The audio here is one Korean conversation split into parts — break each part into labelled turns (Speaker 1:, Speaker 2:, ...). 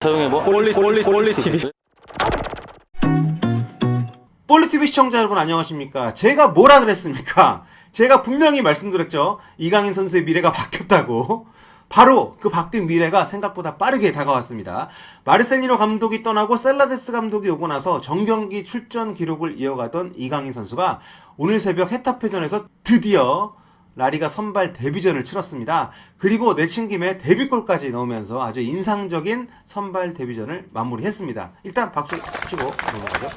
Speaker 1: 사용해 뭐 꼴리 TV.
Speaker 2: 볼리TV 시청자 여러분 안녕하십니까? 제가 뭐라 그랬습니까? 제가 분명히 말씀드렸죠. 이강인 선수의 미래가 바뀌었다고. 바로 그 바뀐 미래가 생각보다 빠르게 다가왔습니다. 마르셀리노 감독이 떠나고 셀라데스 감독이 오고 나서 정경기 출전 기록을 이어가던 이강인 선수가 오늘 새벽 헤타페전에서 드디어 라리가 선발 데뷔전을 치렀습니다. 그리고 내친 김에 데뷔골까지 넣으면서 아주 인상적인 선발 데뷔전을 마무리했습니다. 일단 박수 치고 넘어가죠.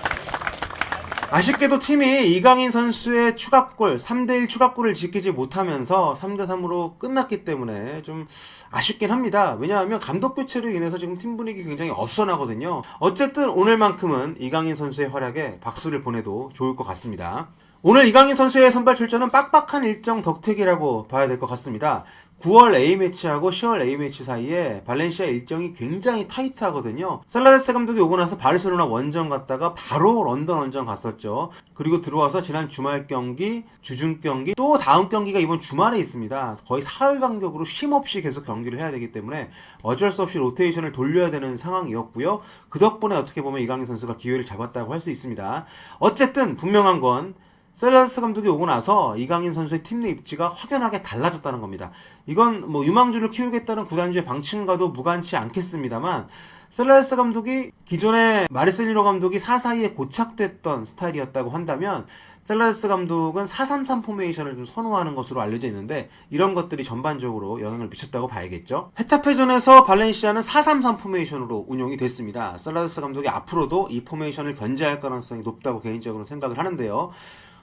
Speaker 2: 아쉽게도 팀이 이강인 선수의 추가골, 3대1 추가골을 지키지 못하면서 3대3으로 끝났기 때문에 좀 아쉽긴 합니다. 왜냐하면 감독 교체로 인해서 지금 팀 분위기 굉장히 어수선하거든요. 어쨌든 오늘만큼은 이강인 선수의 활약에 박수를 보내도 좋을 것 같습니다. 오늘 이강인 선수의 선발 출전은 빡빡한 일정 덕택이라고 봐야 될 것 같습니다. 9월 A매치하고 10월 A매치 사이에 발렌시아 일정이 굉장히 타이트하거든요. 살라데스 감독이 오고 나서 바르셀로나 원정 갔다가 바로 런던 원정 갔었죠. 그리고 들어와서 지난 주말 경기, 주중 경기, 또 다음 경기가 이번 주말에 있습니다. 거의 사흘 간격으로 쉼없이 계속 경기를 해야 되기 때문에 어쩔 수 없이 로테이션을 돌려야 되는 상황이었고요. 그 덕분에 어떻게 보면 이강인 선수가 기회를 잡았다고 할 수 있습니다. 어쨌든 분명한 건 셀라데스 감독이 오고 나서 이강인 선수의 팀 내 입지가 확연하게 달라졌다는 겁니다. 이건 뭐 유망주를 키우겠다는 구단주의 방침과도 무관치 않겠습니다만 셀라데스 감독이 기존에 마르셀리노 감독이 사사이에 고착됐던 스타일이었다고 한다면 셀라데스 감독은 4-3-3 포메이션을 좀 선호하는 것으로 알려져 있는데 이런 것들이 전반적으로 영향을 미쳤다고 봐야겠죠. 헤타페전에서 발렌시아는 4-3-3 포메이션으로 운용이 됐습니다. 셀라데스 감독이 앞으로도 이 포메이션을 견제할 가능성이 높다고 개인적으로 생각을 하는데요.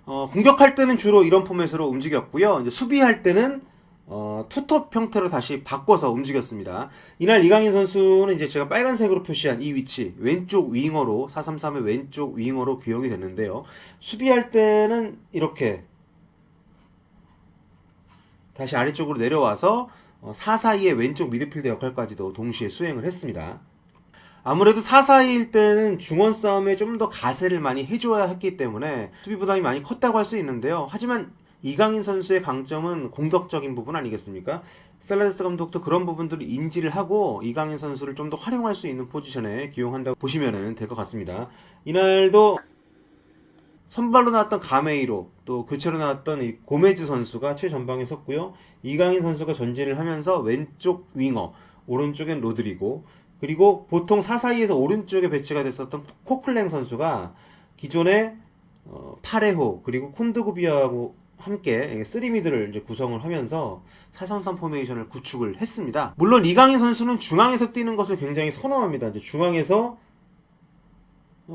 Speaker 2: 공격할 때는 주로 이런 포맷으로 움직였고요. 이제 수비할 때는 투톱 형태로 다시 바꿔서 움직였습니다. 이날 이강인 선수는 이제 제가 빨간색으로 표시한 이 위치 왼쪽 윙어로 4-3-3의 왼쪽 윙어로 기용이 됐는데요. 수비할 때는 이렇게 다시 아래쪽으로 내려와서 4-4-2의 왼쪽 미드필더 역할까지도 동시에 수행을 했습니다. 아무래도 4-4-2일 때는 중원 싸움에 좀 더 가세를 많이 해줘야 했기 때문에 수비 부담이 많이 컸다고 할 수 있는데요. 하지만 이강인 선수의 강점은 공격적인 부분 아니겠습니까? 셀라데스 감독도 그런 부분들을 인지를 하고 이강인 선수를 좀 더 활용할 수 있는 포지션에 기용한다고 보시면 될 것 같습니다. 이날도 선발로 나왔던 가메이로 또 교체로 나왔던 이 고메즈 선수가 최전방에 섰고요. 이강인 선수가 전진을 하면서 왼쪽 윙어, 오른쪽엔 로드리고 그리고 보통 4-4-2에서 오른쪽에 배치가 됐었던 코클랭 선수가 기존에 파레호 그리고 콘드고비아하고 함께 3미드를 이제 구성을 하면서 4-3-3 포메이션을 구축을 했습니다. 물론 이강인 선수는 중앙에서 뛰는 것을 굉장히 선호합니다. 이제 중앙에서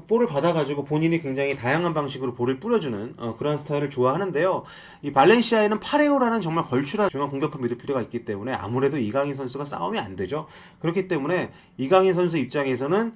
Speaker 2: 볼을 받아가지고 본인이 굉장히 다양한 방식으로 볼을 뿌려주는 그런 스타일을 좋아하는데요. 이 발렌시아에는 파레오라는 정말 걸출한 중앙 공격형 미드필더가 있기 때문에 아무래도 이강인 선수가 싸움이 안 되죠. 그렇기 때문에 이강인 선수 입장에서는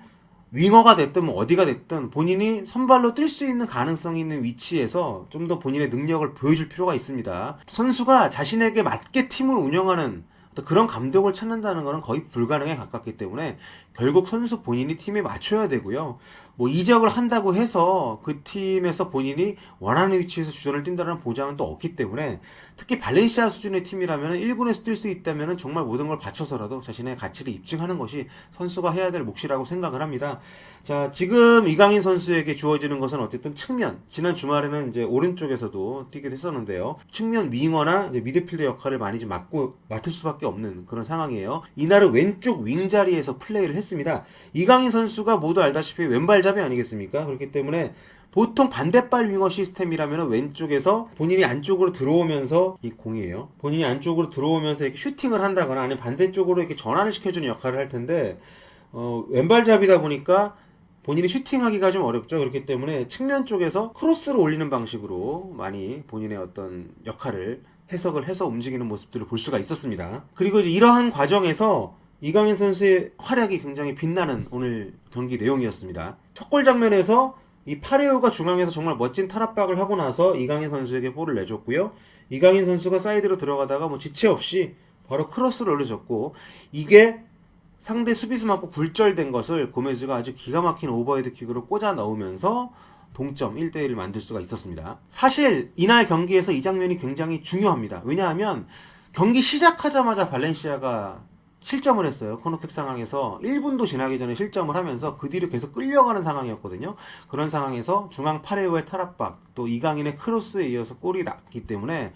Speaker 2: 윙어가 됐든 뭐 어디가 됐든 본인이 선발로 뛸 수 있는 가능성이 있는 위치에서 좀 더 본인의 능력을 보여줄 필요가 있습니다. 선수가 자신에게 맞게 팀을 운영하는 그런 감독을 찾는다는 것은 거의 불가능에 가깝기 때문에 결국 선수 본인이 팀에 맞춰야 되고요. 뭐 이적을 한다고 해서 그 팀에서 본인이 원하는 위치에서 주전을 뛴다는 보장은 또 없기 때문에 특히 발렌시아 수준의 팀이라면 1군에서 뛸 수 있다면 정말 모든 걸 바쳐서라도 자신의 가치를 입증하는 것이 선수가 해야 될 몫이라고 생각을 합니다. 자, 지금 이강인 선수에게 주어지는 것은 어쨌든 측면, 지난 주말에는 이제 오른쪽에서도 뛰기도 했었는데요. 측면 윙어나 이제 미드필더 역할을 많이 좀 맡을 수밖에 없는 그런 상황이에요. 이날은 왼쪽 윙 자리에서 플레이를 했습니다. 이강인 선수가 모두 알다시피 왼발잡이 아니겠습니까? 그렇기 때문에 보통 반대발 윙어 시스템이라면 왼쪽에서 본인이 안쪽으로 들어오면서 이 공이에요. 본인이 안쪽으로 들어오면서 이렇게 슈팅을 한다거나 아니면 반대쪽으로 이렇게 전환을 시켜주는 역할을 할 텐데 왼발잡이다 보니까 본인이 슈팅하기가 좀 어렵죠. 그렇기 때문에 측면 쪽에서 크로스를 올리는 방식으로 많이 본인의 어떤 역할을 해석을 해서 움직이는 모습들을 볼 수가 있었습니다. 그리고 이러한 과정에서 이강인 선수의 활약이 굉장히 빛나는 오늘 경기 내용이었습니다. 첫 골 장면에서 이 파레오가 중앙에서 정말 멋진 탈압박을 하고 나서 이강인 선수에게 볼을 내줬고요. 이강인 선수가 사이드로 들어가다가 뭐 지체 없이 바로 크로스를 올려줬고 이게 상대 수비수 맞고 굴절된 것을 고메즈가 아주 기가 막힌 오버헤드 킥으로 꽂아 넣으면서 동점 1대1을 만들 수가 있었습니다. 사실 이날 경기에서 이 장면이 굉장히 중요합니다. 왜냐하면 경기 시작하자마자 발렌시아가 실점을 했어요. 코너킥 상황에서 1분도 지나기 전에 실점을 하면서 그 뒤로 계속 끌려가는 상황이었거든요. 그런 상황에서 중앙 파레오의 탈압박, 또 이강인의 크로스에 이어서 골이 났기 때문에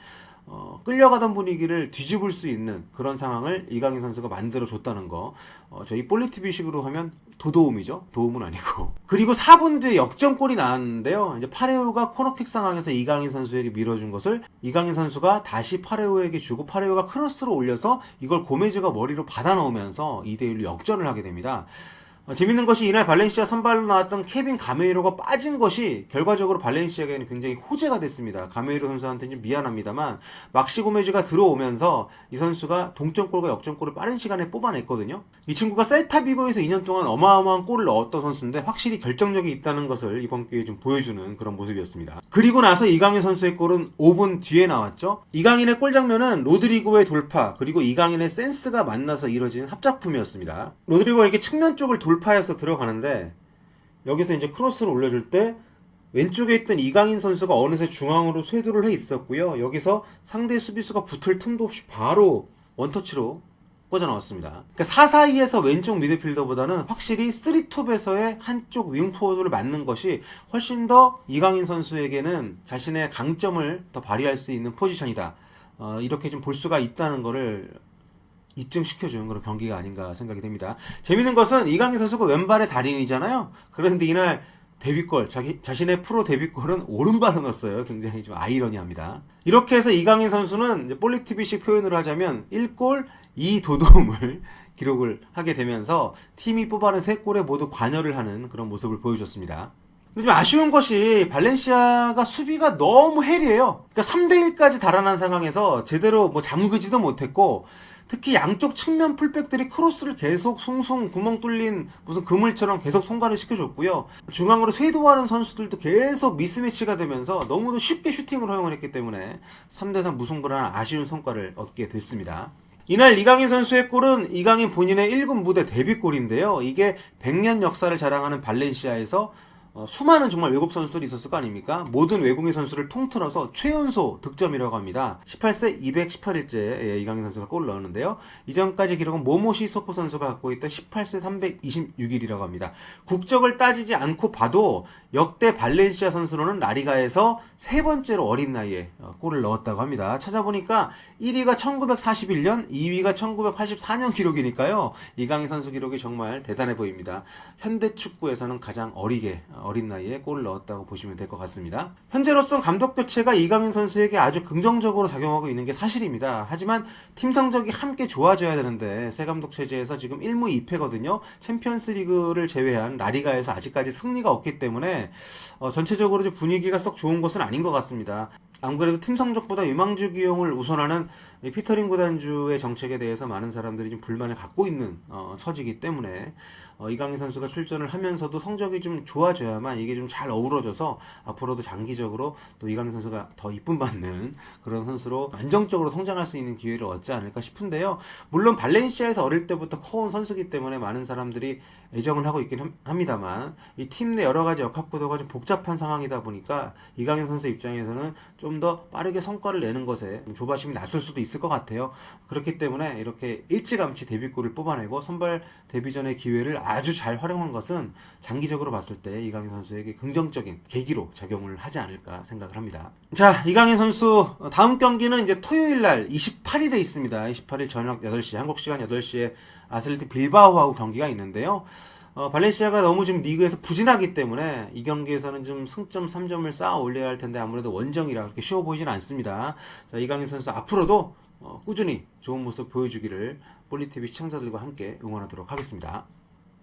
Speaker 2: 끌려가던 분위기를 뒤집을 수 있는 그런 상황을 이강인 선수가 만들어줬다는 거. 저희 볼리TV식으로 하면 도움이죠. 도움은 아니고. 그리고 4분 뒤에 역전골이 나왔는데요. 이제 파레오가 코너킥 상황에서 이강인 선수에게 밀어준 것을 이강인 선수가 다시 파레오에게 주고 파레오가 크로스로 올려서 이걸 고메즈가 머리로 받아 넣으면서 2대1로 역전을 하게 됩니다. 재밌는 것이 이날 발렌시아 선발로 나왔던 케빈 가메이로가 빠진 것이 결과적으로 발렌시아에게는 굉장히 호재가 됐습니다. 가메이로 선수한테는 좀 미안합니다만 막시 고메즈가 들어오면서 이 선수가 동점골과 역전골을 빠른 시간에 뽑아냈거든요. 이 친구가 셀타비고에서 2년 동안 어마어마한 골을 넣었던 선수인데 확실히 결정력이 있다는 것을 이번 기회에 좀 보여주는 그런 모습이었습니다. 그리고 나서 이강인 선수의 골은 5분 뒤에 나왔죠. 이강인의 골 장면은 로드리고의 돌파 그리고 이강인의 센스가 만나서 이뤄진 합작품이었습니다. 로드리고가 이렇게 측면 쪽을 돌파해서 들어가는데 여기서 이제 크로스를 올려줄 때 왼쪽에 있던 이강인 선수가 어느새 중앙으로 쇄도를 해 있었고요. 여기서 상대 수비수가 붙을 틈도 없이 바로 원터치로 꽂아 나왔습니다. 그러니까 4-4-2에서 왼쪽 미드필더보다는 확실히 3톱에서의 한쪽 윙포워드를 맞는 것이 훨씬 더 이강인 선수에게는 자신의 강점을 더 발휘할 수 있는 포지션이다. 이렇게 좀 볼 수가 있다는 거를 입증시켜주는 그런 경기가 아닌가 생각이 됩니다. 재밌는 것은 이강인 선수가 왼발의 달인이잖아요. 그런데 이날 데뷔골, 자신의 프로 데뷔골은 오른발로 넣었어요. 굉장히 좀 아이러니합니다. 이렇게 해서 이강인 선수는 이제 볼리TV식 표현으로 하자면 1골 2도움을 기록을 하게 되면서 팀이 뽑아낸 3골에 모두 관여를 하는 그런 모습을 보여줬습니다. 근데 좀 아쉬운 것이 발렌시아가 수비가 너무 해리해요. 그러니까 3대1까지 달아난 상황에서 제대로 뭐 잠그지도 못했고 특히 양쪽 측면 풀백들이 크로스를 계속 숭숭 구멍 뚫린 무슨 그물처럼 계속 통과를 시켜줬고요. 중앙으로 쇄도하는 선수들도 계속 미스매치가 되면서 너무도 쉽게 슈팅을 허용을 했기 때문에 3대3 무승부라는 아쉬운 성과를 얻게 됐습니다. 이날 이강인 선수의 골은 이강인 본인의 1군 무대 데뷔골인데요. 이게 100년 역사를 자랑하는 발렌시아에서 수많은 정말 외국 선수들이 있었을 거 아닙니까? 모든 외국인 선수를 통틀어서 최연소 득점이라고 합니다. 18세 218일째 이강인 선수가 골을 넣었는데요. 이전까지 기록은 모모시 소코 선수가 갖고 있던 18세 326일이라고 합니다. 국적을 따지지 않고 봐도 역대 발렌시아 선수로는 라리가에서 세 번째로 어린 나이에 골을 넣었다고 합니다. 찾아보니까 1위가 1941년, 2위가 1984년 기록이니까요. 이강인 선수 기록이 정말 대단해 보입니다. 현대 축구에서는 가장 어린 나이에 골을 넣었다고 보시면 될 것 같습니다. 현재로선 감독 교체가 이강인 선수에게 아주 긍정적으로 작용하고 있는 게 사실입니다. 하지만 팀 성적이 함께 좋아져야 되는데 새 감독 체제에서 지금 1무 2패거든요. 챔피언스 리그를 제외한 라리가에서 아직까지 승리가 없기 때문에 전체적으로 분위기가 썩 좋은 것은 아닌 것 같습니다. 안 그래도 팀 성적보다 유망주 기용을 우선하는 피터링 구단주의 정책에 대해서 많은 사람들이 좀 불만을 갖고 있는 처지이기 때문에 이강인 선수가 출전을 하면서도 성적이 좀 좋아져야만 이게 좀 잘 어우러져서 앞으로도 장기적으로 또 이강인 선수가 더 이쁨 받는 그런 선수로 안정적으로 성장할 수 있는 기회를 얻지 않을까 싶은데요. 물론 발렌시아에서 어릴 때부터 커온 선수이기 때문에 많은 사람들이 애정을 하고 있긴 합니다만 이 팀 내 여러 가지 역학 구도가 좀 복잡한 상황이다 보니까 이강인 선수 입장에서는 좀 더 빠르게 성과를 내는 것에 조바심이 났을 수도 있을 것 같아요. 그렇기 때문에 이렇게 일찌감치 데뷔골을 뽑아내고 선발 데뷔전의 기회를 아주 잘 활용한 것은 장기적으로 봤을 때 이강인 선수에게 긍정적인 계기로 작용을 하지 않을까 생각을 합니다. 자, 이강인 선수 다음 경기는 이제 토요일 날 28일에 있습니다. 28일 저녁 8시 한국 시간 8시에 아틀레틱 빌바오하고 경기가 있는데요. 발렌시아가 너무 지금 리그에서 부진하기 때문에 이 경기에서는 좀 승점 3점을 쌓아 올려야 할 텐데 아무래도 원정이라 그렇게 쉬워 보이진 않습니다. 자, 이강인 선수 앞으로도 꾸준히 좋은 모습 보여주기를 볼리TV 시청자들과 함께 응원하도록 하겠습니다.